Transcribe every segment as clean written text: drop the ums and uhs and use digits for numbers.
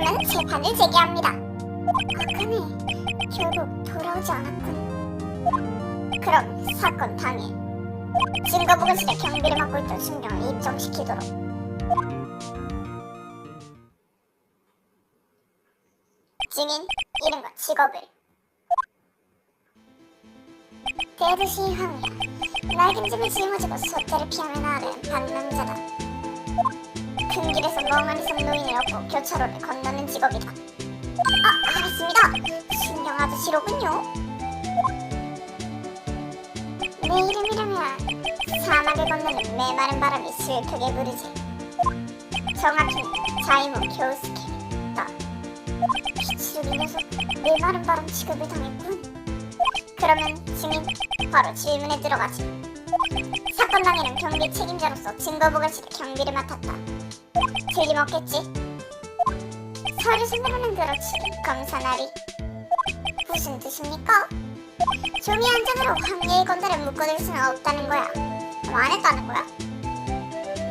그러면 재판을 제기합니다. 아까네 결국 돌아오지 않았군. 그럼 사건 당일 증거보고실에 경비를 맡고 있던 순경을 입정시키도록. 증인 이름과 직업을. 대도시 황야, 날김집을 짊어지고 소떼를 피하며 나아가는 반남자다. 큰 길에서 멍하니 선 노인을 업고 교차로를 건너는 직업이다. 알았습니다. 순경 아저씨로군요. 내 이름이라면 사막을 건너는 메마른 바람이 슬프게 부르지. 정확히는 자이모 교우스케다. 비치룩 이 녀석 메마른 바람 취급을 당했군. 그러면 증인 바로 질문에 들어가지. 사건 당일은 경비 책임자로서 증거보고실에 경비를 맡았다. 틀림없겠지? 서류 손으로는 그렇지. 검사나리 무슨 뜻입니까? 종이 한 장으로 황예의 건달을 묶어둘 수는 없다는 거야. 안 했다는 거야?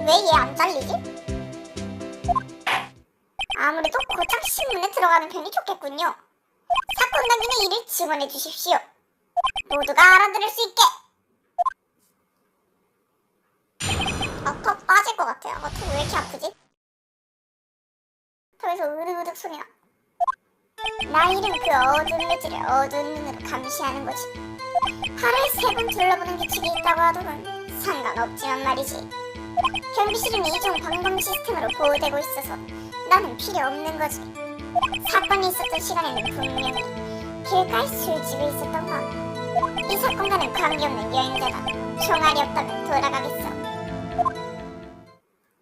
왜 얘 안 잘리지? 아무래도 고작 신문에 들어가는 편이 좋겠군요. 사건 당일의 일을 증언해 주십시오. 모두가 알아들을 수 있게. 더 빠질 것 같아요. 턱 왜 이렇게 아프지? 턱에서 으득으득 소리가. 나일은 그 어두운 묘지를 어두운 눈으로 감시하는 거지. 하루에 3번 둘러보는 규칙이 있다고 하더군. 상관없지만 말이지. 경비실은 이종 방범 시스템으로 보호되고 있어서 나는 필요 없는 거지. 사건이 있었던 시간에는 분명히 길가에 술집에 있었던 건. 이 사건과는 관계없는 여행자다. 총알이 없다면 돌아가겠어.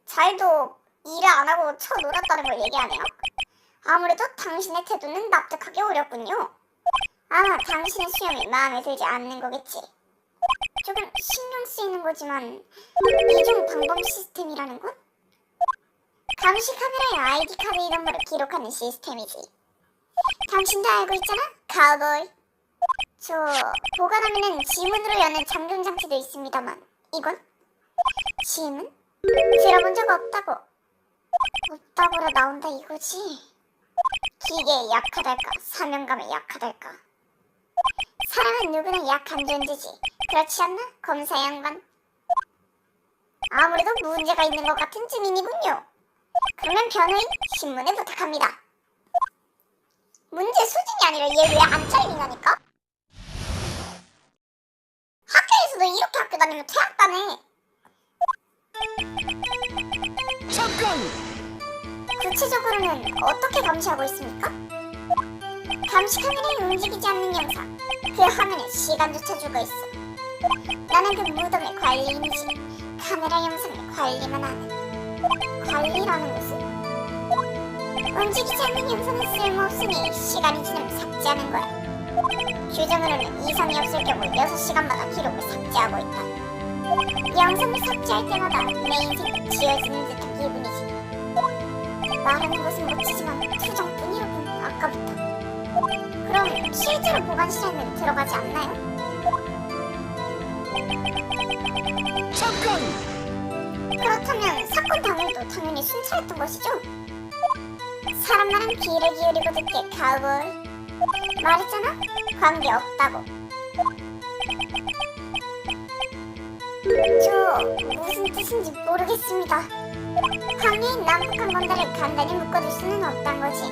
잘도 일을 안 하고 쳐놀았다는 걸 얘기하네요. 아무래도 당신의 태도는 납득하기 어렵군요. 아마 당신의 수염이 마음에 들지 않는 거겠지. 조금 신경 쓰이는 거지만 이종 방범 시스템이라는 건? 감시 카메라에 아이디 카드 이름으로 기록하는 시스템이지. 당신도 알고 있잖아, 카우보이. 저 보관하면은 지문으로 여는 잠금 장치도 있습니다만 이건? 지문? 들어본 적 없다고. 없다고라 나온다 이거지. 기계에 약하달까, 사명감에 약하달까. 사람은 누구나 약한 존재지. 그렇지 않나, 검사 양반? 아무래도 문제가 있는 것 같은 증인이군요. 그러면 변호인 신문에 부탁합니다. 문제 수준이 아니라 얘 왜 안 잘리냐니까? 학교에서도 이렇게 학교 다니면 퇴학다네. 잠깐! 구체적으로는 어떻게 감시하고 있습니까? 감시 카메라에 움직이지 않는 영상. 그 화면에 시간조차 죽어있어. 나는 그 무덤의 관리인이지. 카메라 영상을 관리만 하는. 관리라는 것은? 움직이지 않는 영상은 쓸모없으니 시간이 지나면 삭제하는 거야. 규정으로는 이상이 없을 경우 6시간마다 기록을 삭제하고 있다. 영상을 삭제할 때마다 내 인생이 지워지는 듯한 기분이지. 말하는 것은 멋지지만 투정뿐이로군. 아까부터. 그럼 실제로 보관실에는 들어가지 않나요? 잠깐! 그렇다면 사건 당일도 당연히 순찰했던 것이죠? 사람 말은 귀를 기울이고 듣게, 카우보이. 말했잖아? 관계없다고. 저 무슨 뜻인지 모르겠습니다. 황해인 남북한 건달을 간단히 묶어둘 수는 없단 거지.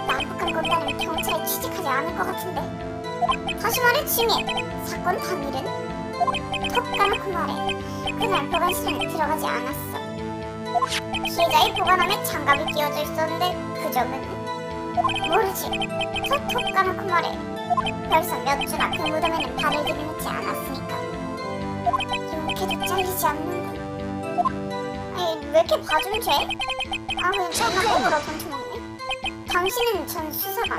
남북한 건달은 경찰에 취직하지 않을 것 같은데. 다시 말해 증인, 사건 당일은? 톡 까놓고 말해. 그날 보관실에는 들어가지 않았어. 피해자의 보관함에 장갑이 끼워져 있었는데 그 점은? 모르지. 톡 까놓고 말해. 벌써 몇 주나 그 무덤에는 발을 들이놓지 않았으니까. 이렇게도 잘리지 않는군. 아니, 왜 이렇게 봐주면 돼? 그냥 존나 거꾸로 던쳐먹네. 당신은 전 수사관,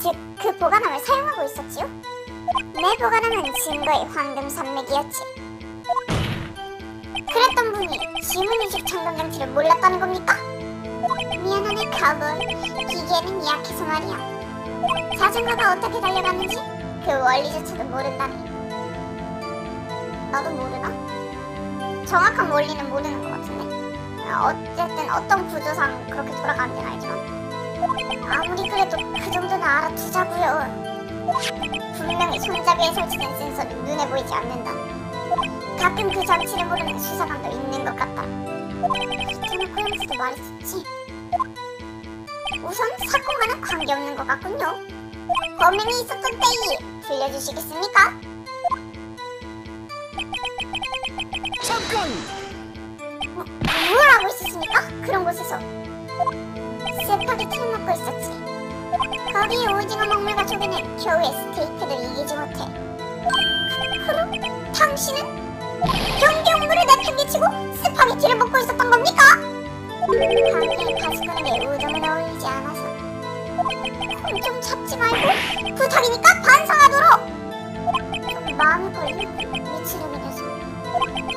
즉 그 보관함을 사용하고 있었지요? 내 보관함은 증거의 황금 산맥이었지. 그랬던 분이 지문인식 청금 장치를 몰랐다는 겁니까? 미안하네, 카우보이. 기계는 약해서 말이야. 자전거가 어떻게 달려갔는지 그 원리조차도 모른다네. 나도 모르나? 정확한 원리는 모르는 것 같은데. 어쨌든 어떤 구조상 그렇게 돌아가는지는 알지만 아무리 그래도 그 정도는 알아두자고요. 분명히 손잡이에 설치된 센서는 눈에 보이지 않는다. 가끔 그 장치를 모르는 수사관도 있는 것 같다. 대놓고 여기서도 말했었지. 우선 사건과는 관계없는 것 같군요. 범행이 있었던 때이 들려주시겠습니까? 잠깐! 뭘 하고 있었습니까? 그런 곳에서 스파게티를 먹고 있었지. 거기에 오징어 먹물과 조개는 겨우에 스테이크를 이기지 못해. 그럼 당신은 경기 업무를 내팽개치고 스파게티를 먹고 있었던 겁니까? 거기에 가시건에게 우동은 어울리지 않아서 손 좀 잡지 말고 부탁이니까 반성하도록! 좀 마음이 걸리는 미치름이 녀석.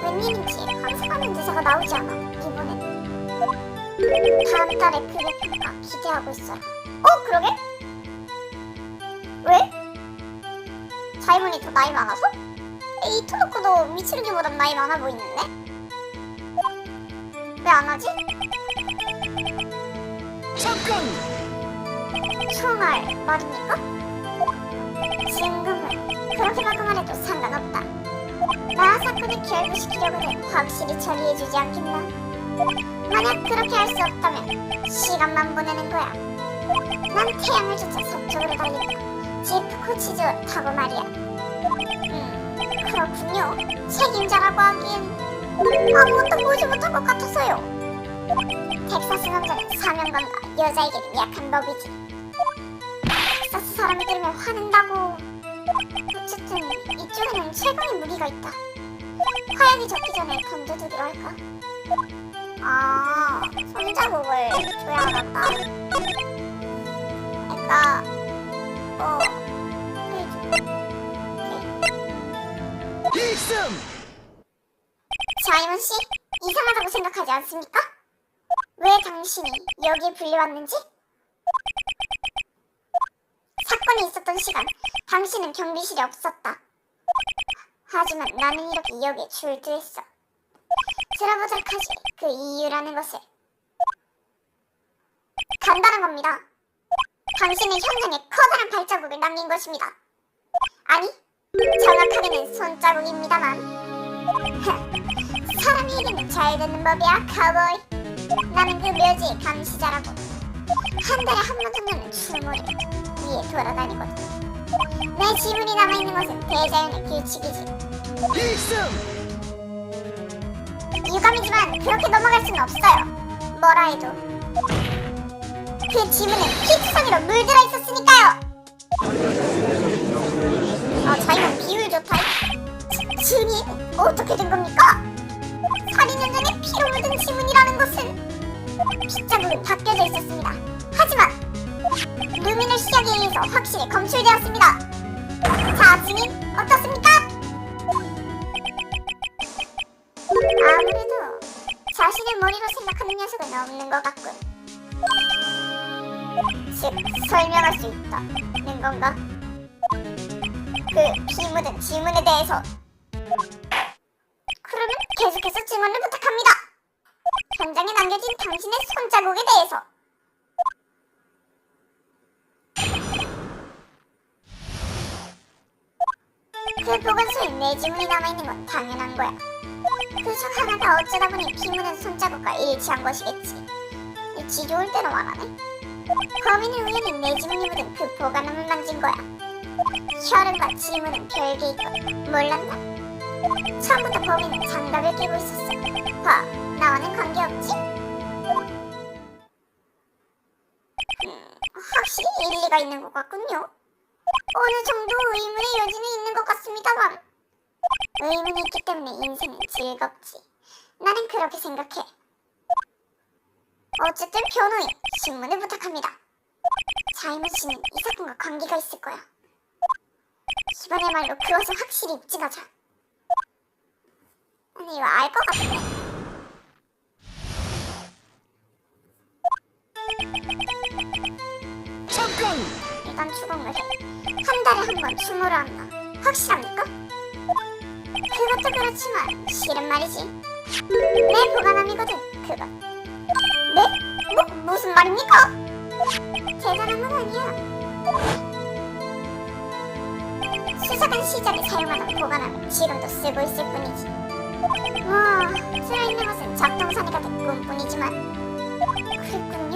웬일인지 항상하는 대사가 나오지 않아. 이번엔 다음 달에 그의 평가 기대하고 있어라. 그러게? 왜? 자이몬이 더 나이 많아서? 이 토노코도 미츠루기보단 나이 많아 보이는데? 왜 안 하지? 잠깐! 총알 말입니까? 지금은 그렇게 가끔만 해도 상관없다. 나 사건을 결부시키려고는 확실히 처리해주지 않겠나? 만약 그렇게 할 수 없다면 시간만 보내는 거야. 난 태양을 쫓아 서쪽으로 달린다. 지프 코치즈를 타고 말이야. 그렇군요. 책임자라고 하기엔 아무것도 보지 못한 것 같아서요. 텍사스 남자는 사명감과 여자에게는 약한 법이지. 텍사스 사람이 들으면 화낸다고. 어쨌든 이쪽에는 최강의 무기가 있다. 화약이 적기 전에 건져두기로 할까? 손자국을 줘야 하겠다. 그러니까 필승! 자이먼 씨, 이상하다고 생각하지 않습니까? 왜 당신이 여기에 불려왔는지? 사건이 있었던 시간, 당신은 경비실에 없었다. 하지만 나는 이렇게 여기에 출두했어. 들어보도록 하지, 그 이유라는 것을. 간단한 겁니다. 당신은 현장에 커다란 발자국을 남긴 것입니다. 아니, 정확하게는 손자국입니다만. 사람에게는 잘 되는 법이야, 카우보이. 나는 그 묘지의 감시자라고. 한 달에 한 번 정도는 추모를 위에 돌아다니거든. 내 지문이 남아있는 것은 대자연의 규칙이지. 필승! 유감이지만 그렇게 넘어갈 수는 없어요. 뭐라 해도 그 지문은 피투성이로 물들어 있었으니까요. 자이몬 비율 좋다. 증인 어떻게 된 겁니까? 살인 현장에 피로 묻은 지문이라는 것은 핏자국은 바뀌어져 있었습니다. 하지만 루미널 시약에 의해서 확실히 검출되었습니다. 자, 증인 어떻습니까? 아무래도 자신의 머리로 생각하는 녀석은 없는 것 같군. 즉, 설명할 수 있다는 건가? 그 피 묻은 지문에 대해서. 그러면 계속해서 증언을 부탁합니다. 현장에 남겨진 당신의 손자국에 대해서. 그 보관소에 내 지문이 남아있는 건 당연한 거야. 그 중 하나가 어쩌다 보니 피 묻은 손자국과 일치한 것이겠지. 지 좋을 대로 말하네. 범인은 우연히 내 지문이 묻은 그 보관함을 만진 거야. 혈흔과 지문은 별개 있고 몰랐나? 처음부터 범인은 장갑을 끼고 있었어. 봐, 나와는 관계없지? 확실히 일리가 있는 것 같군요. 어느 정도 의문의 여지는 있는 것 같습니다만 의문이 있기 때문에 인생은 즐겁지. 나는 그렇게 생각해. 어쨌든 변호인, 신문을 부탁합니다. 자이몬 씨는 이 사건과 관계가 있을 거야. 이번에말로 그것을 확실히 입증하자. 아니, 이거 알 것 같은데. 잠깐! 일단 추궁을 해. 한 달에 한 번 추모를 한다. 확실합니까? 그것도 그렇지만 실은 말이지. 내 보관함이거든, 그건. 네? 무슨 말입니까? 대단한 건 아니야. 수사관 시절에 사용하던 보관함을 지금도 쓰고 있을 뿐이지. 뭐 들어있는 것은 작동선이 같은 꿈뿐이지만. 그랬군요.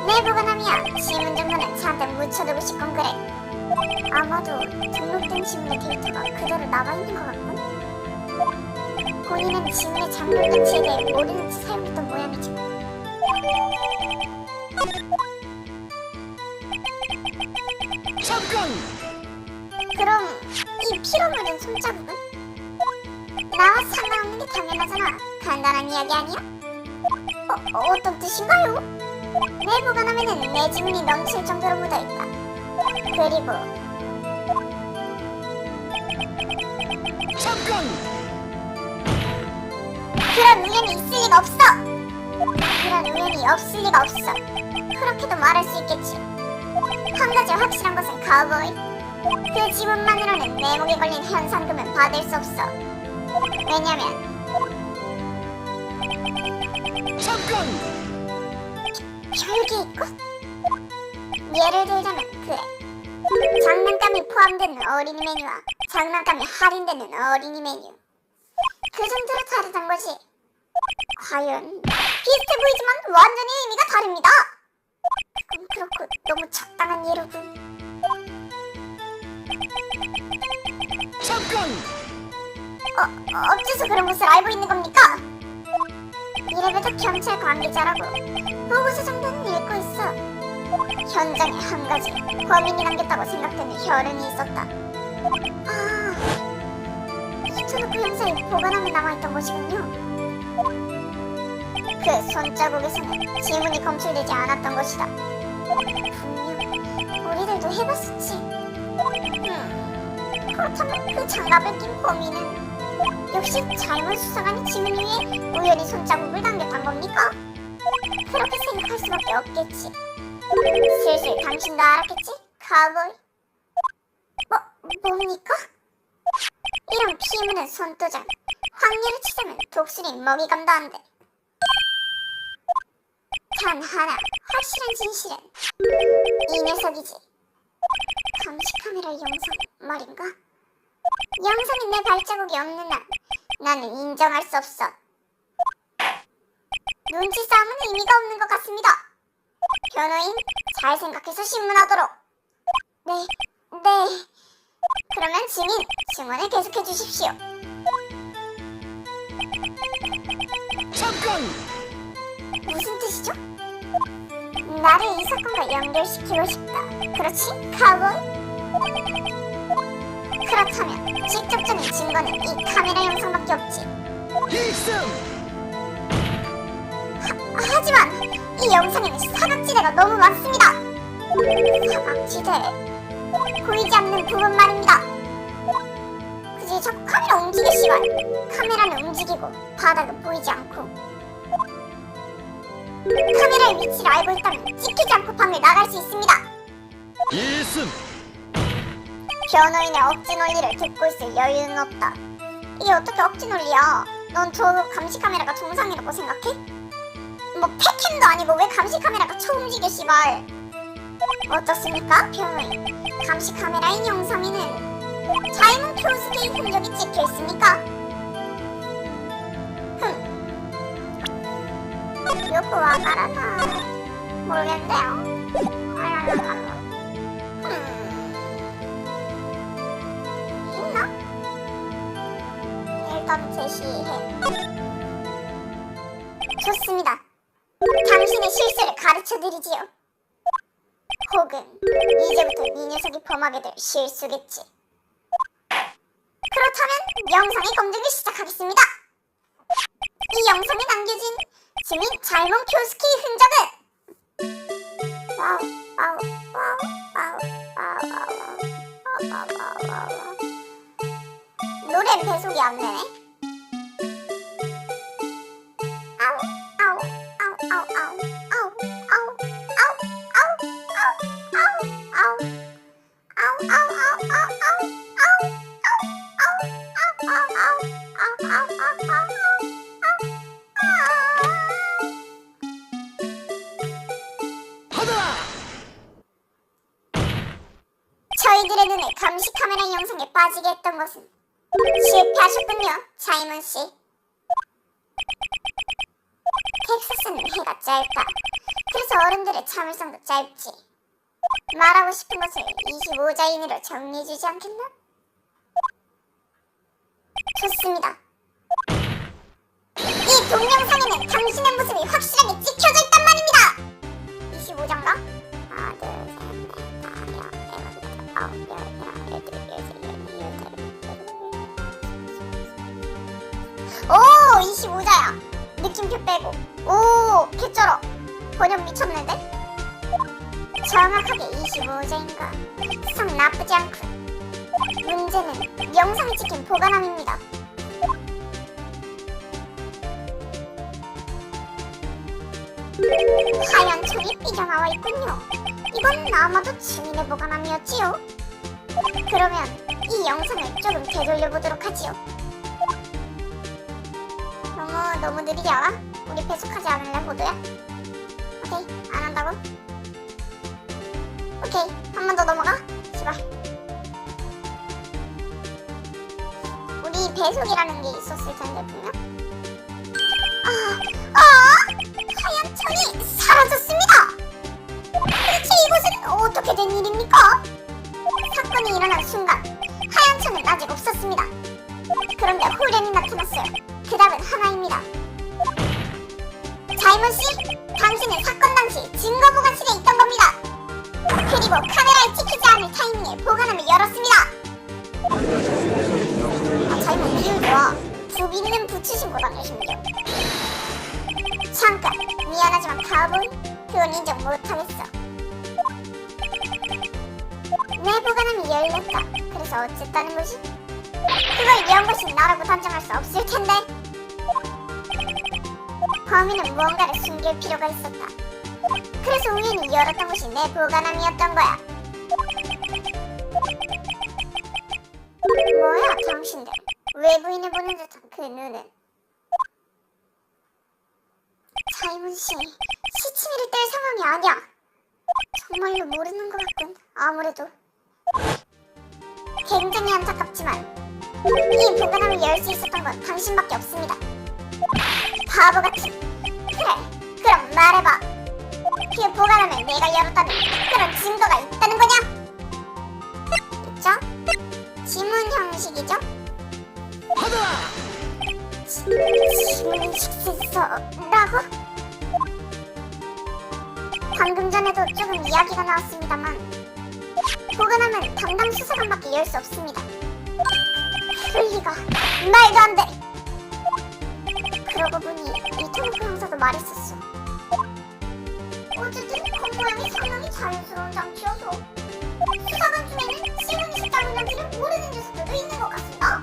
내 보관함이야. 지문 정도는 잔뜩 묻혀두고 싶건 그래. 아마도 등록된 지문의 데이터가 그대로 남아있는 것 같군. 본인은 지문의 작물 가치에 대해 모르는 듯 사용했던 모양이지. 잠깐! 그럼 이 피로 묻은 손자국은? 나와 상관없는 게 당연하잖아. 간단한 이야기 아니야? 어떤 뜻인가요? 내 보관함에는 내 지문이 넘칠 정도로 묻어있다. 그리고 잠깐! 그런 우연이 있을 리가 없어! 그런 우연이 없을 리가 없어. 그렇게도 말할 수 있겠지. 한 가지 확실한 것은 카우보이, 그 지문만으로는 내 목에 걸린 현상금은 받을 수 없어. 왜냐면 잠깐! 별게 있고? 예를 들자면 그래. 장난감이 포함되는 어린이 메뉴와 장난감이 할인되는 어린이 메뉴. 그 정도로 다르단 거지. 과연 비슷해 보이지만 완전히 의미가 다릅니다. 그건 그렇고 너무 적당한 예로군. 잠깐! 어째서 그런 것을 알고 있는 겁니까? 이래봬도 경찰 관계자라고 보고서 정도는 읽고 있어. 현장에 한 가지 범인이 남겼다고 생각되는 혈흔이 있었다. 아, 이토록 형사의 보관함에 남아있던 것이군요. 그 손자국에서는 지문이 검출되지 않았던 것이다. 분명 우리들도 해봤었지. 그렇다면 그 장갑을 낀 범인은 역시 잘못 수사관이 지문 위에 우연히 손자국을 남겼단 겁니까? 그렇게 생각할 수밖에 없겠지. 슬슬 당신도 알았겠지? 카우보이. 뭡니까? 이런 피 묻은 손도장, 확률을 치자면 독수리 먹이감도 안 돼. 단 하나 확실한 진실은 이 녀석이지. 감시카메라 영상 말인가? 영상에 내 발자국이 없는 한 나는 인정할 수 없어. 눈치 싸움은 의미가 없는 것 같습니다. 변호인, 잘 생각해서 신문하도록. 네. 그러면 증언을 계속해 주십시오. 잠깐! 무슨 뜻이죠? 나를 이 사건과 연결시키고 싶다. 그렇지, 카우보이? 그렇다면 직접적인 증거는 이 카메라 영상밖에 없지. 이승! 하지만 이 영상에는 사각지대가 너무 많습니다. 사각지대... 보이지 않는 부분 말입니다. 그지 자꾸 카메라 움직여 씨발. 카메라는 움직이고 바닥은 보이지 않고. 카메라의 위치를 알고 있다면 찍히지 않고 방을 나갈 수 있습니다. 이승! 변호인의 억지 논리를 듣고 있을 여유는 없다. 이게 어떻게 억지 논리야? 넌 저 감시 카메라가 정상이라고 생각해? 뭐 팩캠도 아니고 왜 감시 카메라가 처음 움직여 씨발. 어떻습니까 변호인? 감시 카메라인 영상에는 자이몬 쿄스케의 흔적이 찍혀 있습니까? 요코와 가라나 모르겠는데요. 있나? 일단 제시해. 좋습니다. 당신의 실수를 가르쳐드리지요. 혹은 이제부터 이 녀석이 범하게 될 실수겠지. 그렇다면 영상의 검증을 시작하겠습니다. 이 영상에 남겨진 증인 잘몬 쿄스키의 흔적은 노래 배속이 안 되네. 자신을 감시 카메라 영상에 빠지게 했던 것은 실패하셨군요, 자이먼 씨. 텍사스는 해가 짧다. 그래서 어른들의 참을성도 짧지. 말하고 싶은 것을 25자 이내로 정리해주지 않겠나? 좋습니다. 이 동영상에는 당신의 모습이 확실하게 찍혀져 있단 말입니다. 25장가? 하나, 둘, 셋, 넷, 다, 여, 일곱, 여덟, 아홉, 열, 하나, 열둘, 열셋, 열넷, 오, 25자야. 느낌표 빼고. 오, 개쩔어. 번역 미쳤는데? 정확하게 25자인가? 성 나쁘지 않군. 문제는 영상이 찍힌 보관함입니다. 하얀 총이 삐져나와 있군요. 이건 아마도 증인의 보관함이었지요. 그러면 이 영상을 조금 되돌려보도록 하지요. 너무 느리지 않아? 우리 배속하지 않을래, 모두야? 오케이, 안 한다고? 오케이, 한 번 더 넘어가. 제발. 우리 배속이라는 게 있었을 텐데 분명. 하얀 천이 사라졌습니다. 도대체 이곳은 어떻게 된 일입니까? 사건이 일어난 순간 하얀 천은 아직 없었습니다. 그런데 후련이 나타났어요. 그 답은 하나입니다. 자이먼 씨, 당신은 사건 당시 증거 보관실에 있던 겁니다. 그리고 카메라에 찍히지 않을 타이밍에 보관함을 열었습니다. 자이먼 비율 좋아. 부비는 붙이신 거다, 심지어. 잠깐, 미안하지만 가보이? 그건 인정 못하겠어. 내 보관함이 열렸다. 그래서 어쨌다는 거지? 그걸 연 것이 나라고 단정할 수 없을 텐데. 범인은 무언가를 숨길 필요가 있었다. 그래서 우연히 열었던 것이 내 보관함이었던 거야. 뭐야, 당신들. 외부인을 보는 듯한 그 눈은. 자이먼 씨, 시치미를 뗄 상황이 아니야. 정말로 모르는 것 같군. 아무래도. 굉장히 안타깝지만 이 보관함을 열 수 있었던 건 당신밖에 없습니다. 바보같이. 그래, 그럼 말해봐. 그 보관함을 내가 열었다는 그런 증거가 있다는 거냐? 있죠? 지문 형식이죠? 받아라! 지문 형식 센서라고? 방금 전에도 조금 이야기가 나왔습니다만 보관함은 담당 수사관밖에 열 수 없습니다. 그럴 리가. 말도 안 돼. 그러고 보니 이토노코 형사도 말했었어. 어쨌든 건 모양이 상당히 자연스러운 장치여서 수사관 중에는 지문이 따르는지를 모르는 녀석들도 있는 것 같습니다.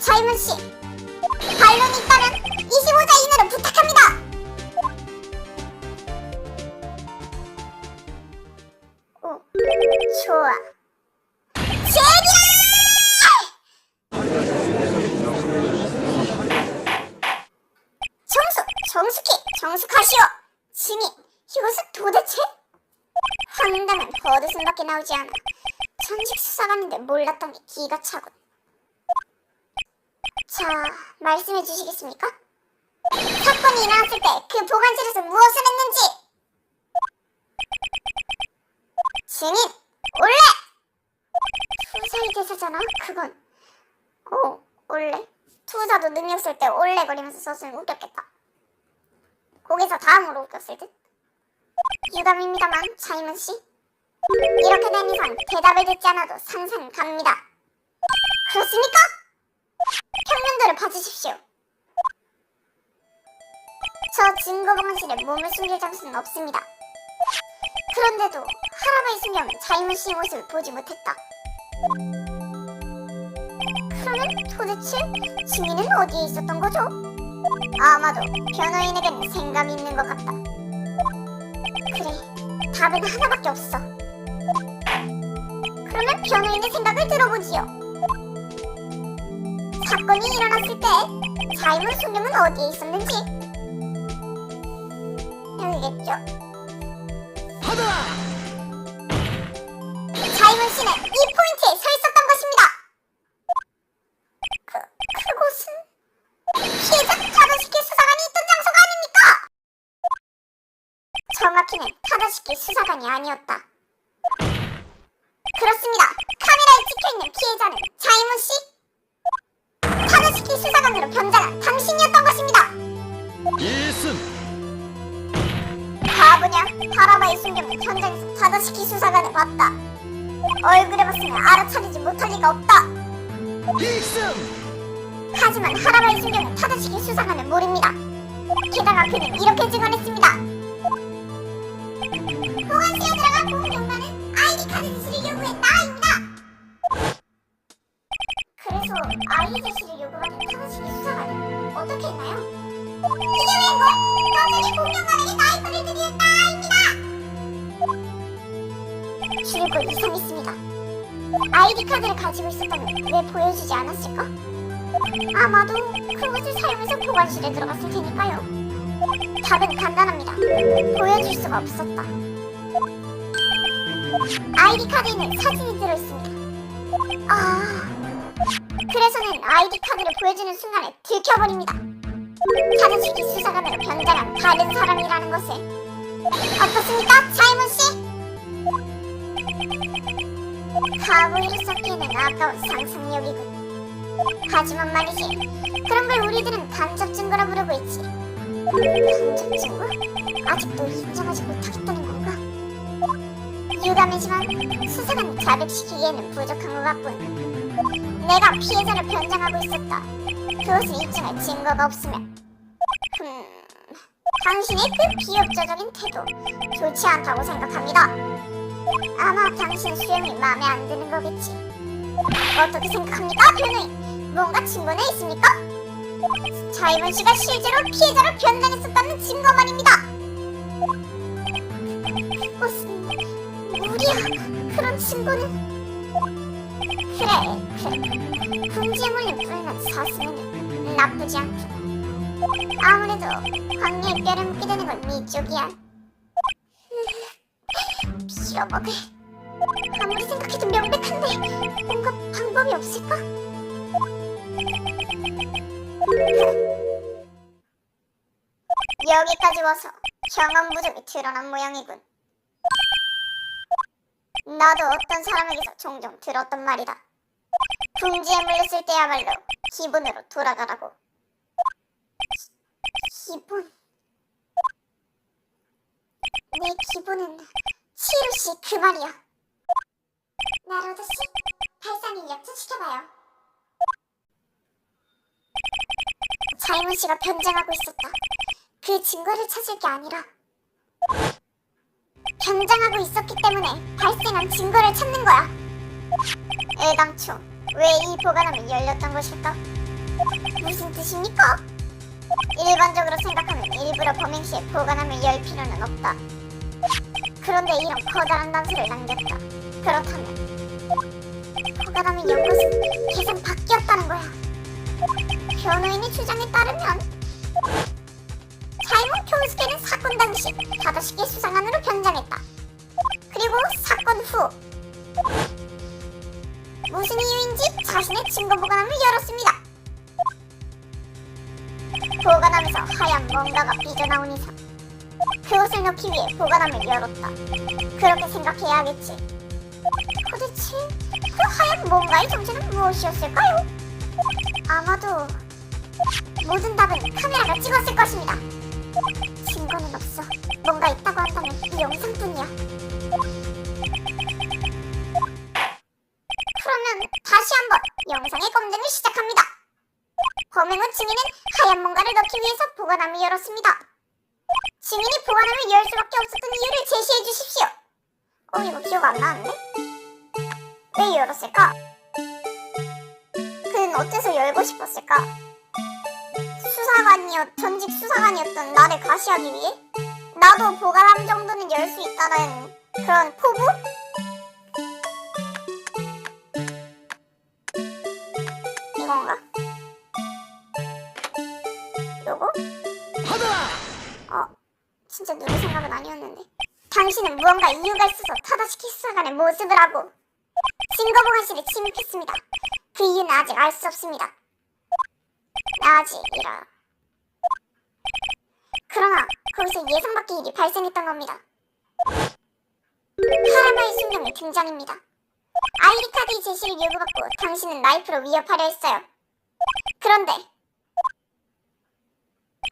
자이먼 씨, 반론이 있다면 25자 이내로 부탁합니다. 오, 좋아. 정숙하시오. 증인, 이것은 도대체? 황당한 버드슨밖에 나오지 않아. 전직 수사관인데 몰랐다니 기가 차군. 자, 말씀해 주시겠습니까? 사건이 일어났을 때 그 보관실에서 무엇을 했는지. 증인, 올레! 투사의 대사잖아, 그건. 올레? 투사도 능력 쓸 때 올레거리면서 썼으면 웃겼겠다. 거기서 다음으로 웃겼을 듯. 유감입니다만, 자이먼 씨. 이렇게 된 이상 대답을 듣지 않아도 상상은 갑니다. 그렇습니까? 평면도를 봐주십시오. 저 증거보관실에 몸을 숨길 장소는 없습니다. 그런데도 할아버지 순경은 자이먼 씨의 모습을 보지 못했다. 그러면 도대체 증인은 어디에 있었던 거죠? 아마도 변호인에게는 생각이 있는 것 같다. 그래, 답은 하나밖에 없어. 그러면 변호인의 생각을 들어보지요. 사건이 일어났을 때 자이먼 순경은 어디에 있었는지. 여기겠죠? 받아라! 당신은 이 포인트에 서 있었던 것입니다. 그곳은 피해자 타다시키 수사관이 있던 장소가 아닙니까? 정확히는 타다시키 수사관이 아니었다. 그렇습니다. 카메라에 찍혀있는 피해자는 자이문 씨, 타다시키 수사관으로 변장한 당신이었던 것입니다. 일승. 바보냐? 하라바의 순경은 현장에서 타다시키 수사관을 봤다. 얼굴에 봤으면 알아차리지 못할 리가 없다. 일승. 하지만 하라바의 순경은 타다시키 수사관을 모릅니다. 게다가 그는 이렇게 증언했습니다. 보관실에 들어간 보험경관은 아이디 카드 제시를 요구했다입니다. 그래서 아이디 제시를 요구하는 타다시키 수사관은 어떻게 했나요? 이게 왜 뭘? 갑자기 보험경관에게 나이프를 들이었다입니다. 줄곧 이상했습니다. 아이디 카드를 가지고 있었다면 왜 보여주지 않았을까? 아마도 그것을 사용해서 보관실에 들어갔을 테니까요. 답은 간단합니다. 보여줄 수가 없었다. 아이디 카드에는 사진이 들어있습니다. 그래서는 아이디 카드를 보여주는 순간에 들켜버립니다. 타다시키 수사관으로 변장한 다른 사람이라는 것을. 어떻습니까, 자이문씨? 바보이를 쌓기에는 아까운 상상력이군. 하지만 말이지, 그런 걸 우리들은 간접 증거라 부르고 있지. 간접 증거? 아직도 인정하지 못하겠다는 건가? 유감이지만 수사관을 자백시키기에는 부족한 것 같군. 내가 피해자를 변장하고 있었다. 그것을 입증할 증거가 없으면 당신의 그 비협조적인 태도 좋지 않다고 생각합니다. 아마 당신 수염이 마음에 안 드는 거겠지. 어떻게 생각합니까, 변호인? 뭔가 증거는 있습니까? 자이문 씨가 실제로 피해자를 변장했었다는 증거 말입니다. 그것은 무리야. 그런 증거는. 그래. 궁지에 몰린 불난 사슴에는 나쁘지 않고. 아무래도 광야에 뼈를 묻게 되는 건 네 쪽이야. 빌어먹을. 아무리 생각해도 명백한데 뭔가 방법이 없을까? 여기까지 와서 경험 부족이 드러난 모양이군. 나도 어떤 사람에게서 종종 들었던 말이다. 궁지에 물렸을 때야말로 기본으로 돌아가라고. 기본? 내 기본은 치루씨 그 말이야. 나로드씨, 발상을 약속시켜봐요. 자이문씨가 변장하고 있었다. 그 증거를 찾을 게 아니라 변장하고 있었기 때문에 발생한 증거를 찾는 거야. 애당초 왜 이 보관함이 열렸던 것일까? 무슨 뜻입니까? 일반적으로 생각하면 일부러 범행 시에 보관함을 열 필요는 없다. 그런데 이런 커다란 단서를 남겼다. 그렇다면 보관함을 연 것은 계산 밖이었다는 거야. 변호인의 주장에 따르면 자이문 교수께는 사건 당시 타다시키 수사관으로 변장했다. 그리고 사건 후 무슨 이유인지 자신의 증거 보관함을 열었습니다. 보관함에서 하얀 뭔가가 삐져나온 이상 그것을 넣기 위해 보관함을 열었다. 그렇게 생각해야겠지. 도대체 그 하얀 뭔가의 정체는 무엇이었을까요? 아마도 모든 답은 카메라가 찍었을 것입니다. 증거는 없어. 뭔가 있다고 한다면 이 영상뿐이야. 그러면 다시 한번 영상의 검증을 시작합니다. 범행 후 증인은 하얀 뭔가를 넣기 위해서 보관함을 열었습니다. 증인이 보관함을 열 수밖에 없었던 이유를 제시해 주십시오. 이거 기억 안 나는데? 왜 열었을까? 그는 어째서 열고 싶었을까? 전직 수사관이었던 나를 가시하기 위해? 나도 보관함 정도는 열 수 있다는 그런 포부? 이건가? 요거? 받아라. 진짜 누구 생각은 아니었는데. 당신은 무언가 이유가 있어서 타다시키 수사관의 모습을 하고 증거 보관실에 침입했습니다. 그 이유는 아직 알 수 없습니다. 아직이라. 그러나 거기서 예상 밖의 일이 발생했던 겁니다. 하라바의 순경이 등장입니다. 아이디 카드의 제시를 요구받고 당신은 나이프로 위협하려 했어요. 그런데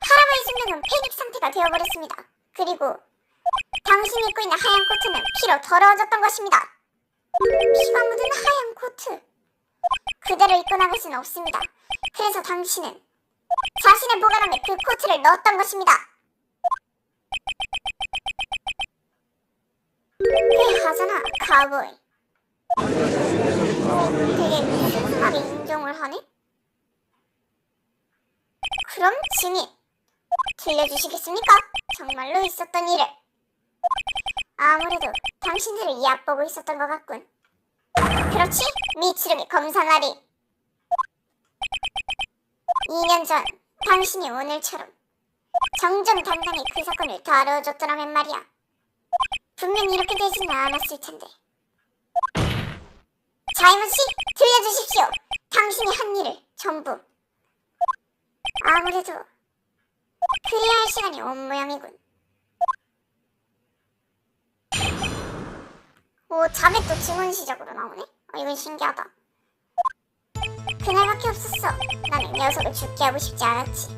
하라바의 순경은 패닉 상태가 되어버렸습니다. 그리고 당신이 입고 있는 하얀 코트는 피로 더러워졌던 것입니다. 피가 묻은 하얀 코트. 그대로 입고 나갈 수는 없습니다. 그래서 당신은 자신의 보관함에 그 코트를 넣었던 것입니다. 꽤 하잖아, 카우보이. 되게 무심하게 인정을 하네? 그럼 증인, 들려주시겠습니까? 정말로 있었던 일을. 아무래도 당신들을 얕보고 있었던 것 같군. 그렇지? 미치루기 검사나리. 2년 전 당신이 오늘처럼 정정당당히 그 사건을 다뤄줬더라면 말이야. 분명히 이렇게 되지는 않았을 텐데. 자이먼 씨, 들려주십시오. 당신이 한 일을 전부. 아무래도 그래야 할 시간이 온 모양이군. 오, 자매 또 증언 시작으로 나오네? 이건 신기하다. 그날밖에 없었어. 나는 녀석을 죽게 하고 싶지 않았지.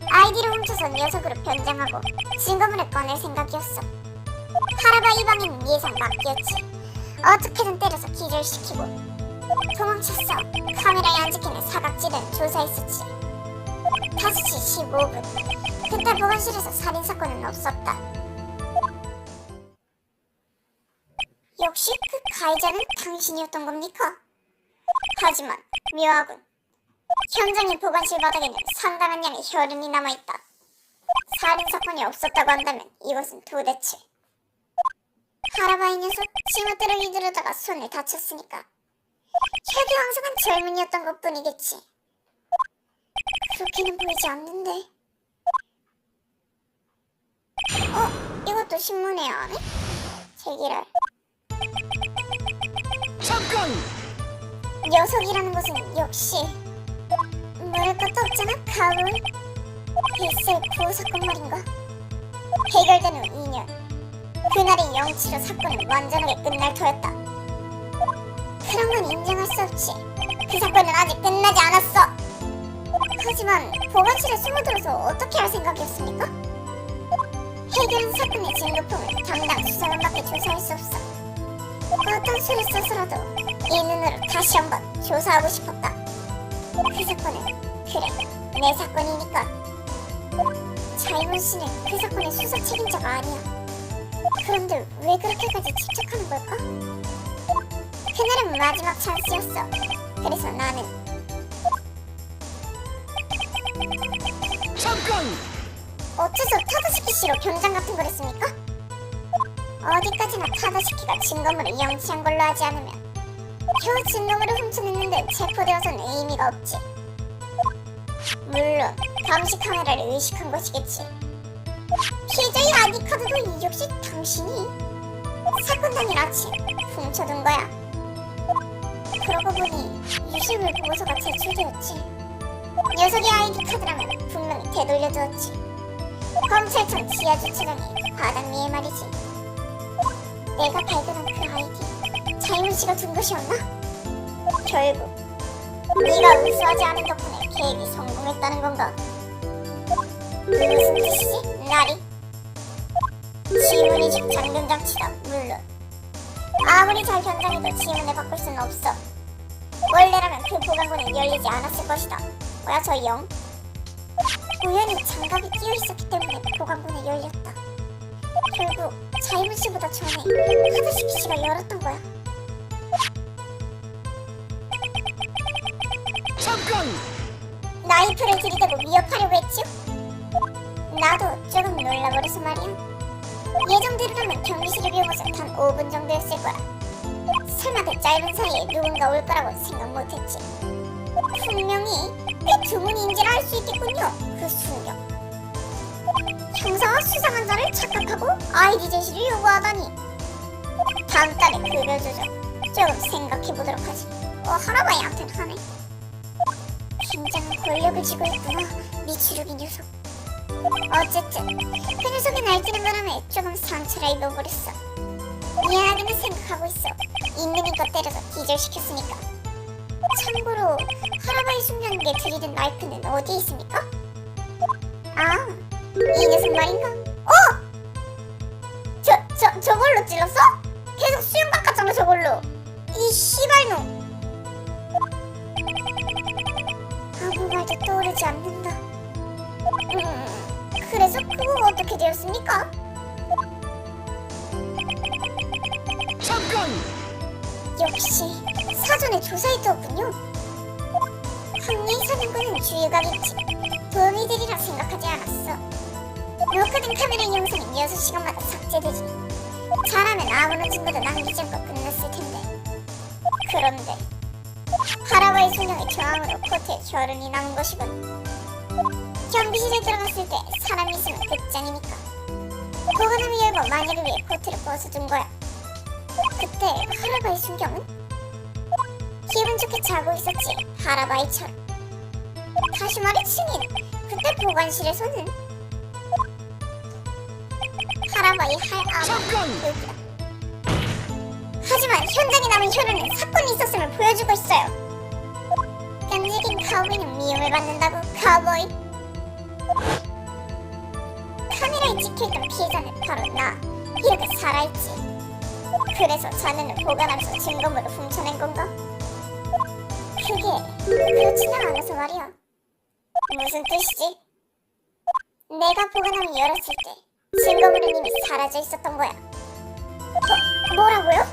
아이디를 훔쳐서 녀석으로 변장하고 증거물을 꺼낼 생각이었어. 하라바 이방인 예상 밖이었지. 어떻게든 때려서 기절시키고 도망쳤어. 카메라에 안 찍히는 사각지대는 조사했었지. 5시 15분. 그때 보관실에서 살인사건은 없었다. 역시 그 가해자는 당신이었던 겁니까? 하지만 묘하군. 현장의 보관실 바닥에는 상당한 양의 혈흔이 남아있다. 살인사건이 없었다고 한다면 이것은 도대체... 하라바이 녀석 지멋대로 휘두르다가 손을 다쳤으니까 혈기왕성한 젊은이였던 것뿐이겠지. 그렇게는 보이지 않는데. 이것도 신문에 안 해? 제기랄. 잠깐! 녀석이라는 것은 역시 모를 것도 없잖아, 카울. 빗슬 구호 사건 말인가? 해결된 후 2년. 그날의 영치로 사건은 완전하게 끝날 터였다. 그런 건 인정할 수 없지. 그 사건은 아직 끝나지 않았어. 하지만 보관실에 숨어들어서 어떻게 할 생각이었습니까? 해결한 사건의 진도품을 당당 수사관밖에 조사할 수 없어. 어떤 수를 써서라도 이 눈으로 다시 한번 조사하고 싶었다. 그 사건은 그래, 내 사건이니까. 자이몬 씨는 그 사건의 수사 책임자가 아니야. 그런데 왜 그렇게까지 집착하는 걸까? 그날은 마지막 찬스였어. 그래서 나는... 잠깐! 어째서 타다시키 씨로 변장 같은 걸 했습니까? 어디까지나 타다시키가 증거물을 영치한 걸로 하지 않으면 겨우 증거물을 훔쳐냈는데 체포되어서는 의미가 없지. 물론 감시 카메라를 의식한 것이겠지. 피해자의 아디 카드도 역시 당신이 사건 당일 아침 훔쳐둔 거야. 그러고 보니 유실물 보고서가 제출되었지. 녀석의 아이디 카드라면 분명히 되돌려두었지. 검찰청 지하주차장의 바닥 위에 말이지. 내가 발견한 그 아이디 자이몬 씨가 둔 것이었나? 결국 네가 우수하지 않은 덕분에 계획이 성공했다는 건가? 무슨 뜻이지, 나리? 지문이직 잠금장치다, 물론. 아무리 잘 변장해도 지문을 바꿀 수는 없어. 원래라면 그 보관고는 열리지 않았을 것이다. 뭐야, 저 영? 우연히 장갑이 끼어있었기 때문에 보관고는 열렸다. 결국 자이문 씨보다 전에 하다시키 씨가 열었던 거야. 잠깐! 나이프를 들이대고 위협하려고 했죠? 나도 조금 놀라버려서 말이야. 예정대로라면 경비실을 비워서 단 5분 정도였을 거야. 설마 그 짧은 사이에 누군가 올 거라고 생각 못했지. 분명히 꽤 드문인지를 알 수 있겠군요, 그 순경. 형사와 수상한 자를 착각하고 아이디 제시를 요구하다니. 다음 달에 급여 조정, 조금 생각해보도록 하지. 할아버지한테는 하네. 굉장한 권력을 쥐고 있구나, 미추루기 녀석. 어쨌든 그 녀석이 날뛰는 바람에 조금 상처를 입어버렸어. 미안하게는 생각하고 있어. 있는 힘껏 때려서 기절시켰으니까. 참고로 할아버지 숨겨놓은 게 들이댄 마이크는 어디에 있습니까? 아, 이 녀석 말인가? 저걸로 찔렀어? 계속 수영 깎았잖아 저걸로. 이 씨발놈. 아무 말도 떠오르지 않는다. 그래서 그거 어떻게 되었습니까? 잠깐! 역시 사전에 조사해두었군요. 황리 사냥꾼은 주의가겠지. 도움이 되리라 생각하지 않았어. 녹화된 카메라 영상은 6시간마다 삭제되지. 잘하면 아무런 증거도 남기지 않고 끝났을 텐데. 그런데 할아버지 소령의 저항으로 코트에 혈흔이 남은 것이군. 경비실에 들어갔을 때 사람이 있으면 끝장이니까. 보관함을 열고 만약을 위해 코트를 벗어둔 거야. 그때 할아버지 순경은 기분 좋게 자고 있었지. 할아버지처럼. 다시 말해 증인, 그때 보관실에서는 할아버지 잠깐! 여기다. 하지만 현장에 남은 혈흔은 사건이 있었음을 보여주고 있어요. 끈질긴 카우보이는 미움을 받는다고. 카우보이. 카메라에 찍혀있던 피해자는 바로 나. 이렇게 살아있지. 그래서 자네는 보관하면서 증거물을 훔쳐낸 건가? 그게 그렇지는 않아서 말이야. 무슨 뜻이지? 내가 보관함을 열었을 때 증거물은 이미 사라져 있었던 거야. 뭐라고요?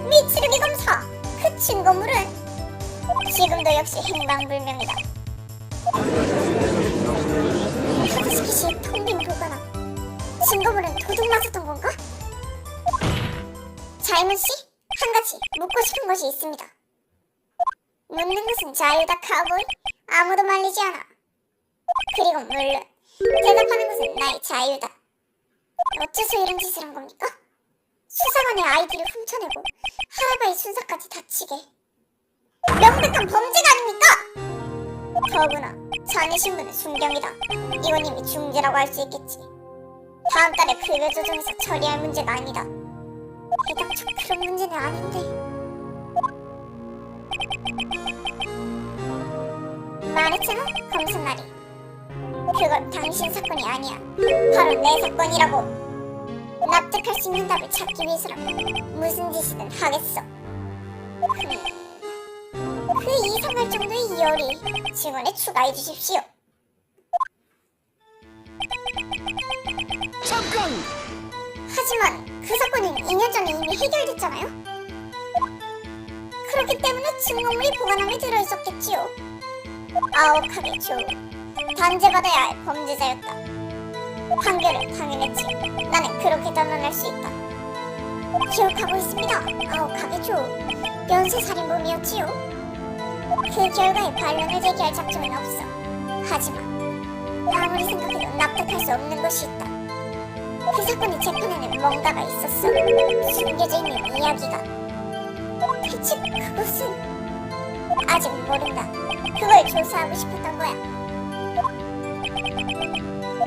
미치루기 검사! 그 증거물은 지금도 역시 행방불명이다. 타다시키시의 텅빈 보관함. 증거물은 도둑 맞았던 건가? 자이문씨, 한 가지 묻고 싶은 것이 있습니다. 묻는 것은 자유다, 카우보이. 아무도 말리지 않아. 그리고 물론 대답하는 것은 나의 자유다. 어째서 이런 짓을 한 겁니까? 수사관의 아이디를 훔쳐내고 할아버지 순사까지 다치게. 명백한 범죄가 아닙니까? 더구나 자네 신분은 순경이다. 이건 이미 중죄라고 할 수 있겠지. 다음 달에 급여 조정에서 처리할 문제가 아니다. 애당초 그런 문제는 아닌데. 말했잖아, 검사날이. 그건 당신 사건이 아니야. 바로 내 사건이라고. 납득할 수 있는 답을 찾기 위해서라면 무슨 짓이든 하겠어. 그 이상할 정도의 열의 증언에 추가해 주십시오. 잠깐! 하지만 그 사건은 2년 전에 이미 해결됐잖아요? 그렇기 때문에 증거물이 보관함에 들어있었겠지요. 아오카게 조, 단죄받아야 할 범죄자였다. 판결은 당연했지. 나는 그렇게 단언할 수 있다. 기억하고 있습니다, 아오카게 조. 연쇄살인범이었지요. 그 결과에 반론을 제기할 작정은 없어. 하지만 아무리 생각해도 납득할 수 없는 것이 있다. 그 사건의 재판에는 뭔가가 있었어. 숨겨져 있는 이야기가. 대체 그것은 아직 모른다. 그걸 조사하고 싶었던 거야.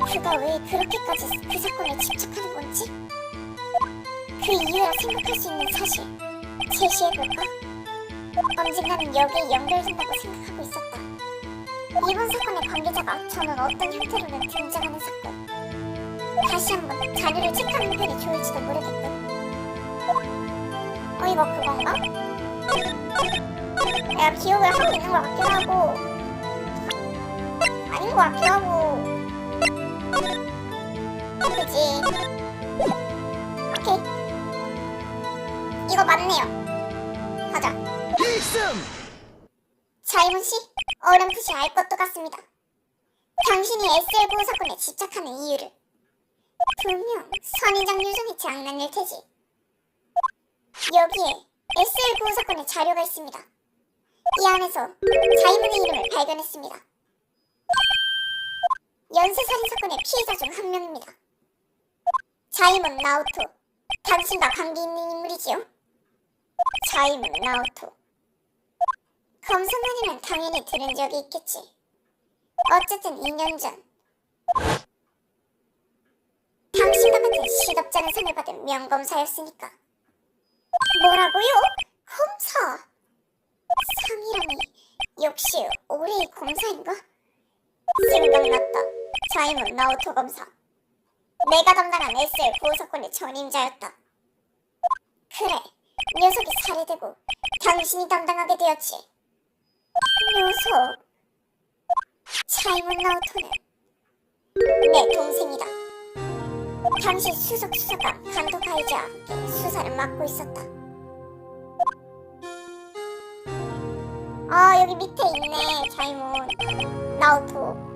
그가 왜 그렇게까지 그 사건에 집착하는 건지? 그 이유라 생각할 수 있는 사실 제시해볼까? 언젠가는 여기에 연결된다고 생각하고 있었다. 이번 사건의 관계자가 저는 어떤 형태로는 등장하는 사건. 다시 한번 자료를 체크하는 편이 좋을지도 모르겠군. 이거 그건가? 내가 기억을 하고 있는 것 같기도 하고 아닌 것 같기도 하고. 그치? 오케이, 이거 맞네요. 가자. 필승! 자이문씨, 어렴풋이 알 것도 같습니다. 당신이 SL 보호 사건에 집착하는 이유를. 분명 선인장 유종의 장난일 테지. 여기에 SL 보호 사건의 자료가 있습니다. 이 안에서 자이문의 이름을 발견했습니다. 연쇄살인 사건의 피해자 중 한 명입니다. 자이문 나오토, 당신과 관계 있는 인물이지요? 자이문 나오토. 검사만이면 당연히 들은 적이 있겠지. 어쨌든 2년 전 당신과 같은 시덥잖은 상을 받은 명검사였으니까. 뭐라고요? 검사? 상이라니 역시 올해의 검사인가? 생각났다. 자이문 나오토 검사. 내가 담당한 SL 보호사건의 전임자였다. 그래, 녀석이 살해되고 당신이 담당하게 되었지. 녀석. 자이문 나오토는 내 동생이다. 당시 수석 수사관 간도 가이즈와 함께 수사를 맡고 있었다. 아, 여기 밑에 있네. 자이문 나오토.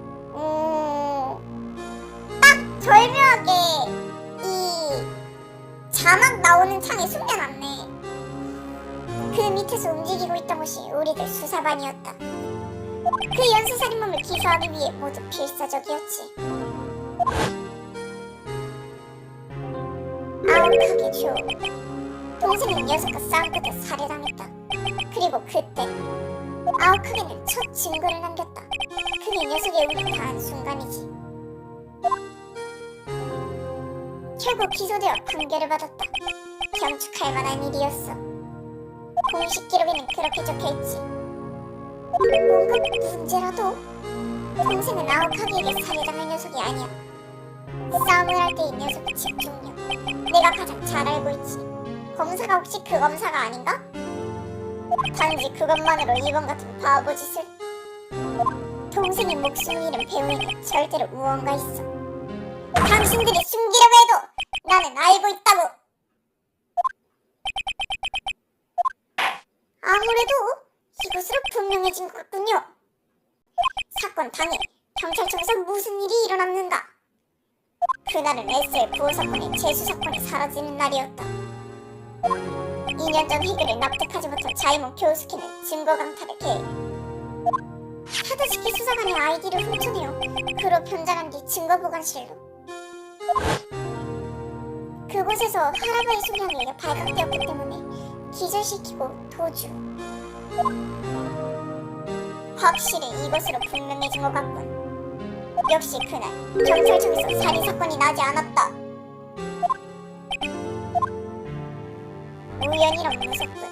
딱 절묘하게 이 자막 나오는 창에 숨겨놨네. 그 밑에서 움직이고 있던 곳이 우리들 수사반이었다. 그 연쇄살인범을 기소하기 위해 모두 필사적이었지. 아웃하게 줘. 동생은 녀석과 싸움 끝에 살해당했다. 그리고 그때 아웃하게는 첫 증거를 남겼다. 그게 녀석의 운이 닿은 순간이지. 결국 기소되어 판결을 받았다. 경축할 만한 일이었어. 공식 기록에는 그렇게 적혀있지. 뭔가 문제라도? 동생은 아웃하게에게 살해당할 녀석이 아니야. 싸움을 할 때의 녀석의 집중력 내가 가장 잘 알고 있지. 검사가 혹시 그 검사가 아닌가? 단지 그것만으로 이번 같은 바보 짓을? 동생이 목숨을 잃은 배우에게 절대로 무언가 있어. 당신들이 숨기려고 해도 나는 알고 있다고. 아무래도 이것으로 분명해진 것 같군요. 사건 당일 경찰청에서 무슨 일이 일어났는가? 그날은 SL 보호사건의 재수사건이 사라지는 날이었다. 2년 전 해결을 납득하지 못한 자이몬 교수케는 증거 강탈을 계획. 타다시키 수사관의 아이디를 훔쳐내어 그로 변장한 뒤 증거 보관실로. 그곳에서 하라바의 소량이 의해 발각되었기 때문에 기절시키고 도주. 확실히 이것으로 분명해진 것 같군. 역시 그날 경찰청에서 살인사건이 나지 않았다. 우연이란 무섭군.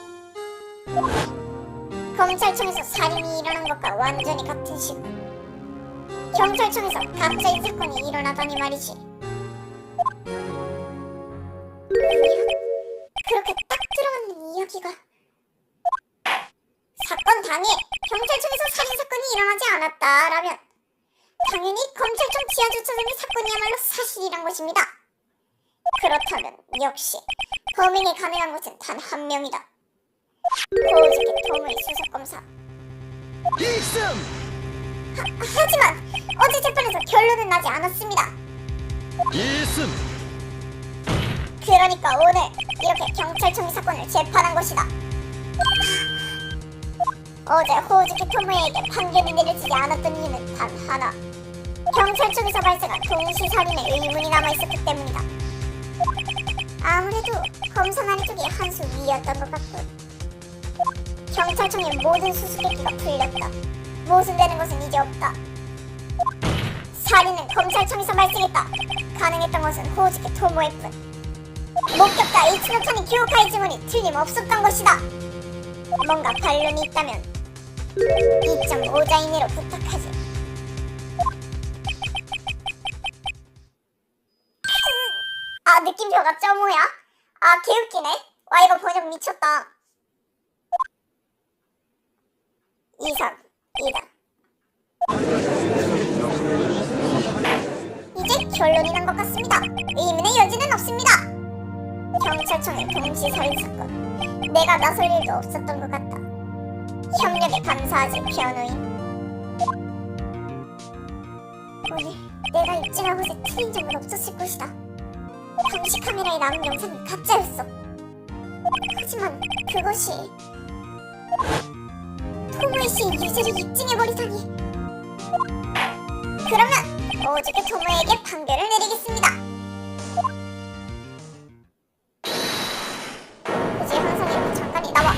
검찰청에서 살인이 일어난 것과 완전히 같은 시간 경찰청에서 가짜인 사건이 일어나다니 말이지. 우연? 그렇게 딱 들어맞는 이야기가. 사건 당일 경찰청에서 살인사건이 일어나지 않았다라면 당연히 검찰청 지하주차장의 사건이야말로 사실이란 것입니다. 그렇다면 역시 범행이 가능한 것은 단 한 명이다. 호우즈키 토모이 수석검사. 이승! 하지만 어제 재판에서 결론은 나지 않았습니다. 이승! 그러니까 오늘 이렇게 경찰청이 사건을 재판한 것이다. 어제 호우즈키 토모이에게 판결이 내려지지 않았던 이유는 단 하나. 경찰청에서 발생한 동시살인의 의문이 남아있었기 때문이다. 아무래도 검사 나리쪽이 한 수 위였던 것 같군. 경찰청의 모든 수수께끼가 풀렸다. 모순되는 것은 이제 없다. 살인은 검찰청에서 발생했다. 가능했던 것은 호우즈키 토모의 뿐. 목격자 이치노타니 교카의 증언이 틀림없었던 것이다. 뭔가 반론이 있다면 2.5자 이내로 부탁하지. 아, 느낌표가 점오야? 아, 개웃기네. 와, 이거 번역 미쳤다. 이상, 이다. 이제 결론이 난 것 같습니다. 의문의 여지는 없습니다. 경찰청의 동시살인사건, 내가 나설 일도 없었던 것 같다. 협력에 감사하지, 변호인. 오늘 내가 입증한 것에 틀린 점은 없었을 것이다. 감시 카메라에 남은 영상은 가짜였어. 하지만 그것이 토모이 씨의 유죄를 입증해버리다니. 그러면 오죽게 토모에게 판결을 내리겠습니다. 굳이 항상 이렇게 잠깐이 나와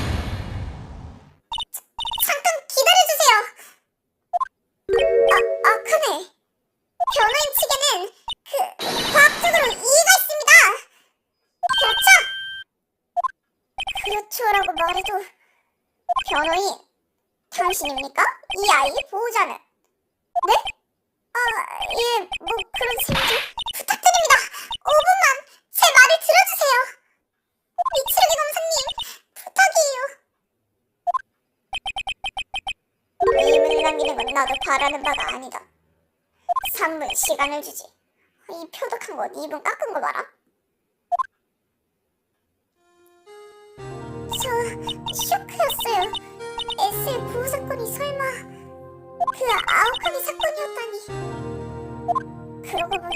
아니라고 말해도 변호인, 당신입니까? 이 아이의 보호자는? 네? 예, 뭐 그런 셈이죠. 부탁드립니다. 5분만 제 말을 들어주세요. 미치루기 검사님, 부탁이에요. 의문을 남기는 건 나도 바라는 바가 아니다. 3분 시간을 주지. 이 표독한 거 2분 깎은 거 봐라. 저 쇼크였어요. SL 보호 사건이 설마 그 아오카미 사건이었다니. 그러고 보니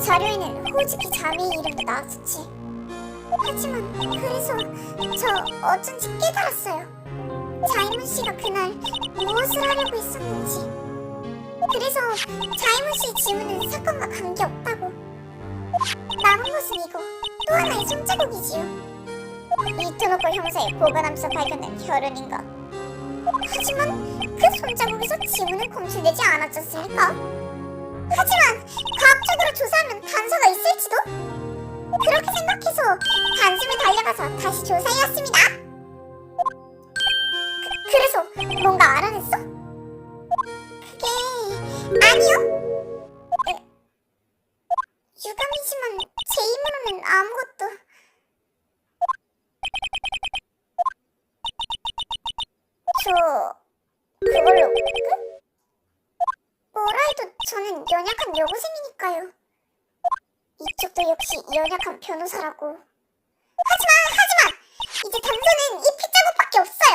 자료에는 호즈키 자매의 이름도 나왔었지. 하지만 그래서 저 어쩐지 깨달았어요. 자이문 씨가 그날 무엇을 하려고 했었는지. 그래서 자이문 씨의 지문은 사건과 관계없다고. 남은 것은 이거 또 하나의 손자국이지요. 이토노코 형사의 보관함에서 발견된 혈흔인가. 하지만 그 손자국에서 지문은 검출되지 않았지 않습니까? 하지만 과학적으로 조사하면 단서가 있을지도? 그렇게 생각해서 단숨에 달려가서 다시 조사해왔습니다. 그래서 뭔가 알아냈어? 그게 아니요. 유감이지만 제 힘으로는 아무것도. 저 그걸로 끝? 뭐라 해도 저는 연약한 여고생이니까요. 이쪽도 역시 연약한 변호사라고. 하지만 이제 단서는 이 핏자국밖에 없어요.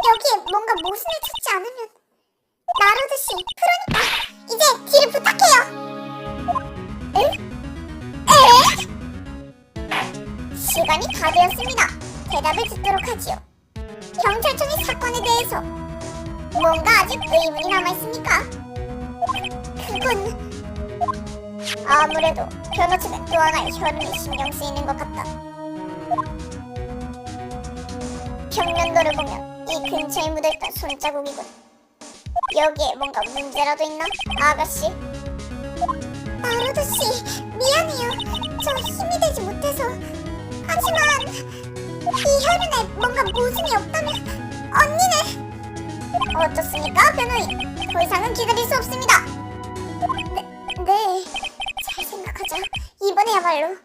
여기에 뭔가 모순을 찾지 않으면 나로드 씨, 그러니까 이제 뒤를 부탁해요. 에? 시간이 다 되었습니다. 대답을 듣도록 하지요. 경찰청의 사건에 대해서 뭔가 아직 의문이 남아있습니까? 그건 아무래도 변호 측은 또 하나의 혈흔이 신경 쓰이는 것 같다. 평면도를 보면 이 근처에 묻어있던 손자국이군. 여기에 뭔가 문제라도 있나, 아가씨? 나루도씨, 미안해요. 저 힘이 되지 못해서. 하지만 이 혈흔에 뭔가 모순이 없다면 언니는 어떻습니까, 변호인? 더 이상은 기다릴 수 없습니다. 네, 잘 생각하자. 이번에야말로.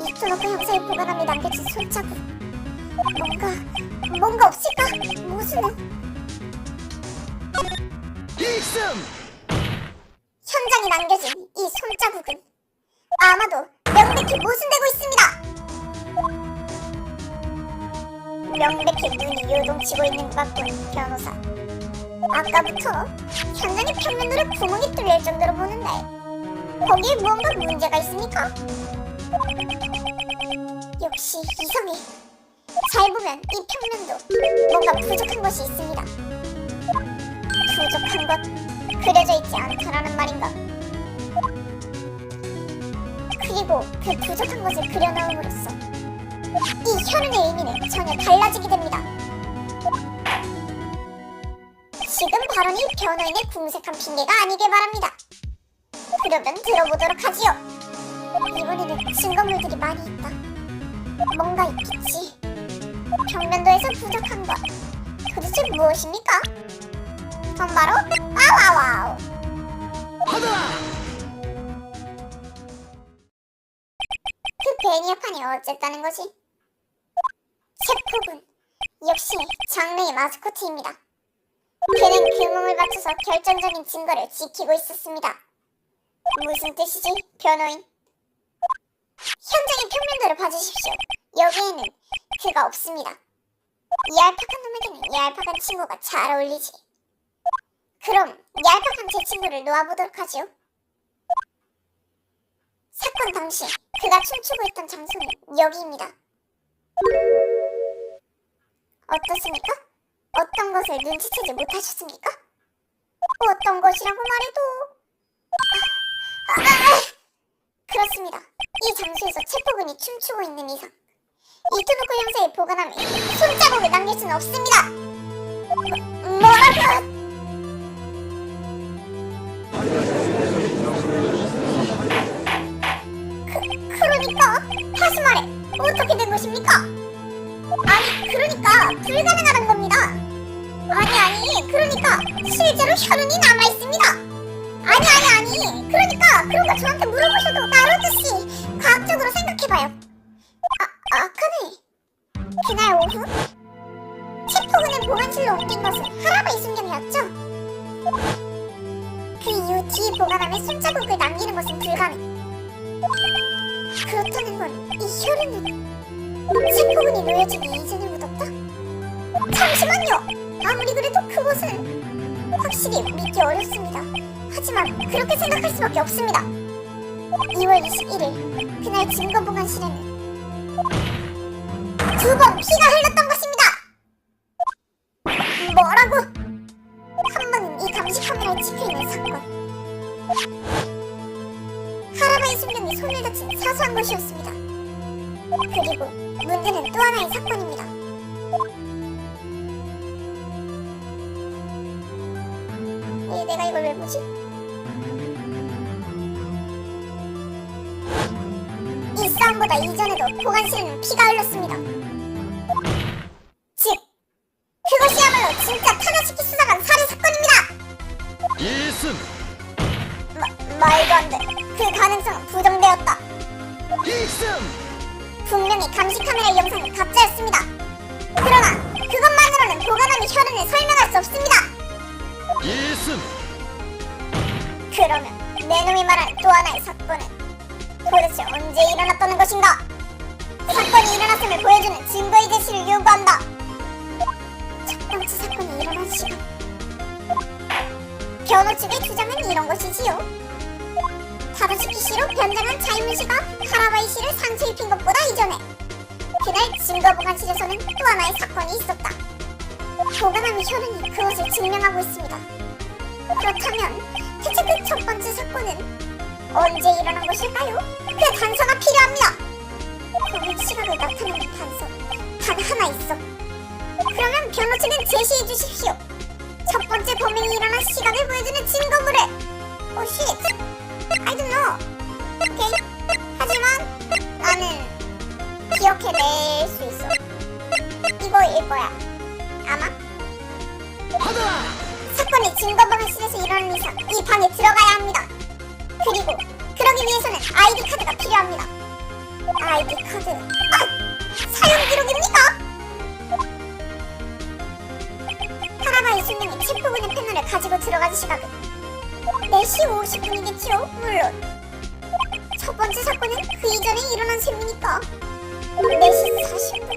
이토노코 형사의 보관함에 남겨진 손자국. 뭔가 없을까? 모순은? 이승! 현장에 남겨진 이 손자국은 아마도 명백히 모순되고 있습니다. 명백히 눈이 요동치고 있는 것 같군, 변호사. 아까부터 현장의 평면도를 구멍이 뚫릴 정도로 보는데 거기에 무언가 문제가 있습니까? 역시 이성이. 잘 보면 이 평면도 뭔가 부족한 것이 있습니다. 부족한 것, 그려져 있지 않다라는 말인가? 그리고 그 부족한 것을 그려넣음으로써 이 혈흔의 의미는 전혀 달라지게 됩니다. 지금 발언이 변호인의 궁색한 핑계가 아니길 바랍니다. 그러면 들어보도록 하지요. 이번에는 증거물들이 많이 있다. 뭔가 있겠지. 평면도에서 부족한 것, 도대체 무엇입니까? 그건 바로 와와와우. 하나! 그 베니어판이 어쨌다는 거지? 체포군, 역시 장르의 마스코트입니다. 그는 그 몸을 바쳐서 결정적인 증거를 지키고 있었습니다. 무슨 뜻이지, 변호인? 현장의 평면도를 봐주십시오. 여기에는 그가 없습니다. 얄팍한 놈에게는 얄팍한 친구가 잘 어울리지. 그럼 얄팍한 제 친구를 놓아보도록 하지요. 사건 당시 그가 춤추고 있던 장소는 여기입니다. 어떻습니까? 어떤 것을 눈치채지 못하셨습니까? 어떤 것이라고 말해도 그렇습니다. 이 장소에서 체포군이 춤추고 있는 이상 이토노코 형사의 보관함에 손자국을 남길 수는 없습니다. 뭐라고? 그러니까 뭡니까? 다시 말해, 어떻게 된 것입니까? 아니, 그러니까 불가능하다는 겁니다. 아니, 그러니까 실제로 혈흔이 남아있습니다. 아니, 그러니까 그런 거 저한테 물어보셔도 나루토씨, 과학적으로 생각해봐요. 아까네, 그날 오후 체포근을 보관실로 옮긴 것은 하라바이 순경이었죠. 그 이후 뒤 보관함에 손자국을 남기는 것은 불가능. 그렇다는 건 이 혈흔은 체포근이 놓여지기 이전에 묻었다? 잠시만요! 아무리 그래도 그것은 확실히 믿기 어렵습니다. 하지만 그렇게 생각할 수밖에 없습니다. 2월 21일 그날 증거보관실에는 2번 피가 흘렀던 것입니다. 뭐라고? 한 번은 이 감시 카메라에 찍혀있는 사건. 하라바이 순경이 손을 다친 사소한 것이었습니다. 그리고 문제는 또 하나의 사건입니다. 내가 이걸 왜 보지? 이 싸움보다 이전에도 보관실에는 피가 흘렀습니다. 즉, 그것이야말로 진짜 타나시키 수사관 살해 사건입니다. 이승. 말도 안 돼. 그 가능성은 부정되었다. 이승. 분명히 감시 카메라 영상은 가짜였습니다. 그러나 그것만으로는 보관함이 혈흔을 설명할 수 없습니다. 이승. 그러면 내 놈이 말하는 또 하나의 사건은 도대체 언제 일어났다는 것인가? 사건이 일어났음을 보여주는 증거의 제시를 요구한다. 첫 번째 사건이 일어난 시간. 변호 측의 주장은 이런 것이지요. 타다시키 씨로 변장한 자이문 씨가 하라바이 씨를 상처 입힌 것보다 이전에 그날 증거보관실에서는 또 하나의 사건이 있었다. 보관함의 혈흔이 그것을 증명하고 있습니다. 그렇다면 대체 그 첫 번째 사건은 언제 일어난 것일까요? 그 단서가 필요합니다. 범행 시각을 나타내는 단서 단 하나 있어. 그러면 변호 측은 제시해 주십시오. 첫 번째 범행이 일어난 시각을 보여주는 증거물을. 오 쉣, I don't know. 오케이. 하지만 나는 기억해낼 수 있어. 이거일 거야 아마. 하더라. 사건이 증거보관실에서 일어나는 이상 이 방에 들어가야 합니다. 그리고 그러기 위해서는 아이디 카드가 필요합니다. 아이디 카드. 사용 기록입니까? 하라바이 순경이 체포근의 패널을 가지고 들어간 시각은 4시 50분이겠지요? 물론 첫 번째 사건은 그 이전에 일어난 셈이니까 4시 40분.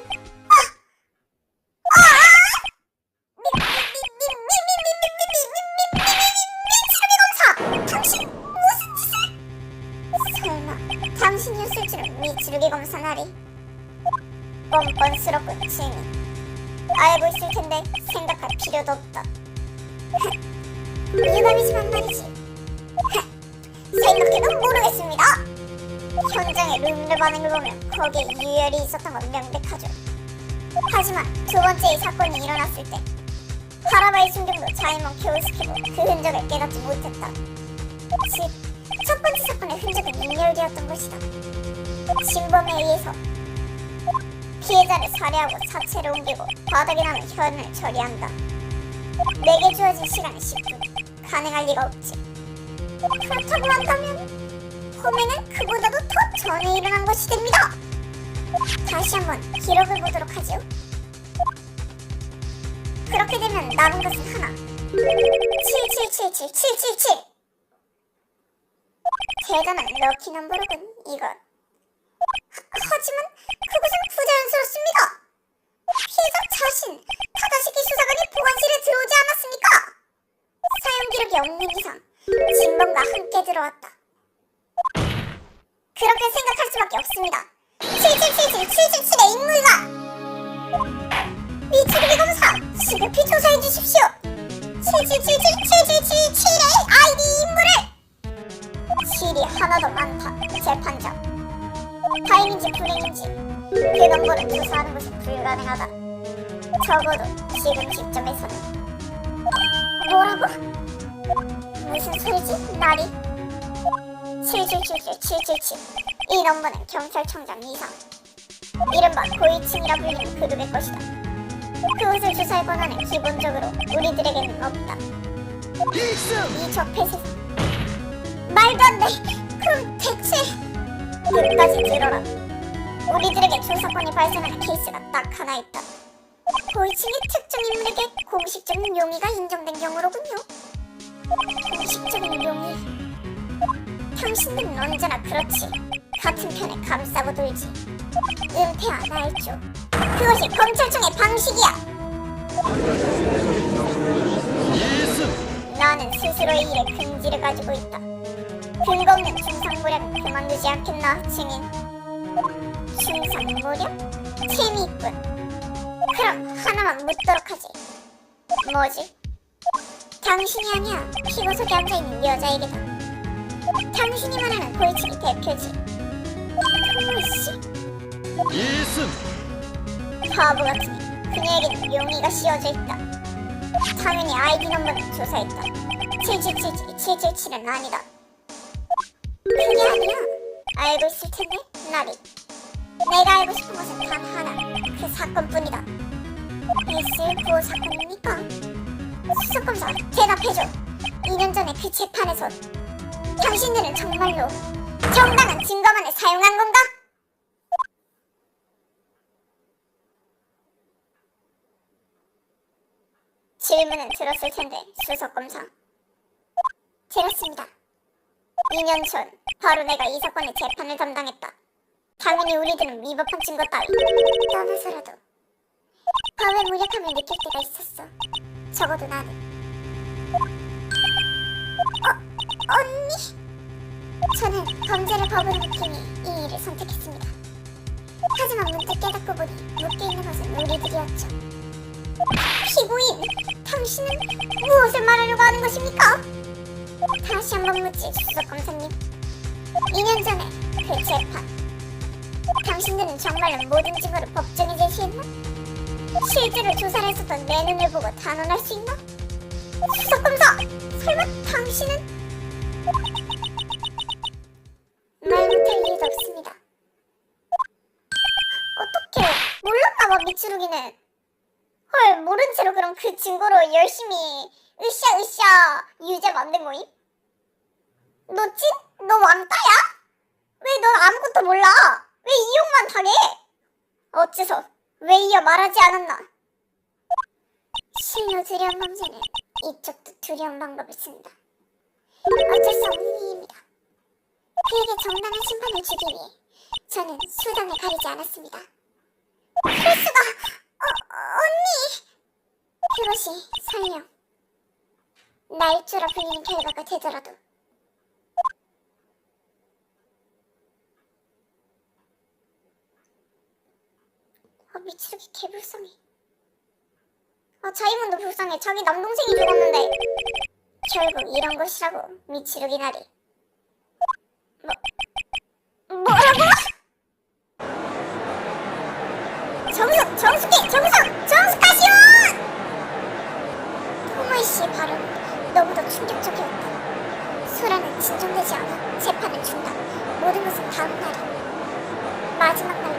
당신 무슨 짓을? 설마 당신이었을 줄은 미치루기 검사나리. 뻔뻔스럽군 지니. 알고 있을 텐데 생각할 필요도 없다. 유감이지만 말이지. 생각해도 모르겠습니다. 현장의 룸르 반응을 보면 거기에 유혈이 있었던 건 명백하죠. 하지만 두 번째 이 사건이 일어났을 때 하라바이 순경도 자이몬 교우스키도 그 흔적을 깨닫지 못했다. 즉, 첫 번째 사건의 흔적은 인멸되었던 것이다. 진범에 의해서 피해자를 살해하고 사체를 옮기고 바닥에 남은 혈흔을 처리한다. 내게 주어진 시간은 10분. 가능할 리가 없지. 그렇다고 한다면 범행은 그보다도 더 전에 일어난 것이 됩니다. 다시 한번 기록을 보도록 하죠. 그렇게 되면 남은 것은 하나. 7777777. 대단한 럭키 넘버로군 이건. 하지만 그것은 부자연스럽습니다. 피해자 자신 타다시키 수사관이 보관실에 들어오지 않았습니까? 사용 기록이 없는 이상 진범과 함께 들어왔다. 그렇게 생각할 수밖에 없습니다. 7777777의 인물과 미치루기 검사 시급히 조사해 주십시오. 7777777의 아이디 인물을. 실이 하나도 많다 재판장. 다행인지 불행인지 그 넘버를 조사하는 것이 불가능하다. 적어도 지금 시점에서는. 뭐라고? 무슨 소리지 나리? 7777777 이 넘버는 경찰청장 이상, 이른바 고위층이라 불리는 그룹의 것이다. 그것을 조사할 권한은 기본적으로 우리들에게는 없다. 이승! 이 적폐세상, 말도 안 돼. 그럼 대체 끝까지 들어라. 우리들에게 조사권이 발생하는 케이스가 딱 하나 있다. 고위층의 특정 인물에게 공식적인 용의가 인정된 경우로군요. 공식적인 용의. 당신들은 언제나 그렇지. 같은 편에 감싸고 돌지. 은퇴 안 할죠. 그것이 검찰청의 방식이야. 이승! 나는 스스로의 일에 긍지를 가지고 있다. 근거 없는 중상모략은 그만두지 않겠나, 증인. 중상모략? 재미있군. 그럼 하나만 묻도록 하지. 뭐지? 당신이 아니야. 피고석에 앉아있는 여자에게다. 당신이 말하는 고위층이 대표지. 토모이씨? 이승! 바보 같으니 그녀에게는 용의가 씌워져 있다. 당연히 아이디 넘버는 조사했다. 7777은 아니다. 그게 아니야. 알고 있을 텐데, 나리. 내가 알고 싶은 것은 단 하나. 그 사건뿐이다. S95 사건입니까? 수석검사, 대답해줘. 2년 전에 그 재판에서 당신들은 정말로 정당한 증거만을 사용한 건가? 질문은 들었을 텐데, 수석검사. 들었습니다. 2년 전 바로 내가 이 사건의 재판을 담당했다. 당연히 우리들은 위법한 증거 따위 떠나서라도 법의 무력함을 느낄 때가 있었어. 적어도 나는. 언니? 저는 범죄를 법으로 느끼니 이 일을 선택했습니다. 하지만 문득 깨닫고 보니 묶여 있는 것은 우리들이었죠. 피고인, 당신은 무엇을 말하려고 하는 것입니까? 다시 한번 묻지, 수석검사님. 2년 전에 그 재판, 당신들은 정말로 모든 증거를 법정에 제시했나? 실제로 조사를 했었던 내 눈을 보고 단언할 수 있나? 수석검사! 설마 당신은? 말 못할 이유도 없습니다. 어떡해, 몰랐나봐 미츠루기는. 헐, 모른 채로 그럼 그 증거로 열심히 으쌰으쌰 유죄 만든 거임? 너 찐? 너 왕따야? 왜 넌 아무것도 몰라? 왜 이용만 당해? 어째서? 왜 이어 말하지 않았나? 실로 두려운 범죄는 이쪽도 두려운 방법을 쓴다. 어쩔 수 없는 일입니다. 그에게 정당한 심판을 주기 위해 저는 수단을 가리지 않았습니다. 그럴 수가... 언니! 그것이 설령 날조라 불리는 결과가 되더라도 미치루기 개불쌍해. 자이몬도 불쌍해. 자기 남동생이 죽었는데. 결국 이런 것이라고, 미치루기 나리. 뭐라고? 정숙하시오! 토모이씨의 발언은 너무도 충격적이었다. 소라는 진정되지 않아 재판을 준다. 모든 것은 다음 날이 마지막 날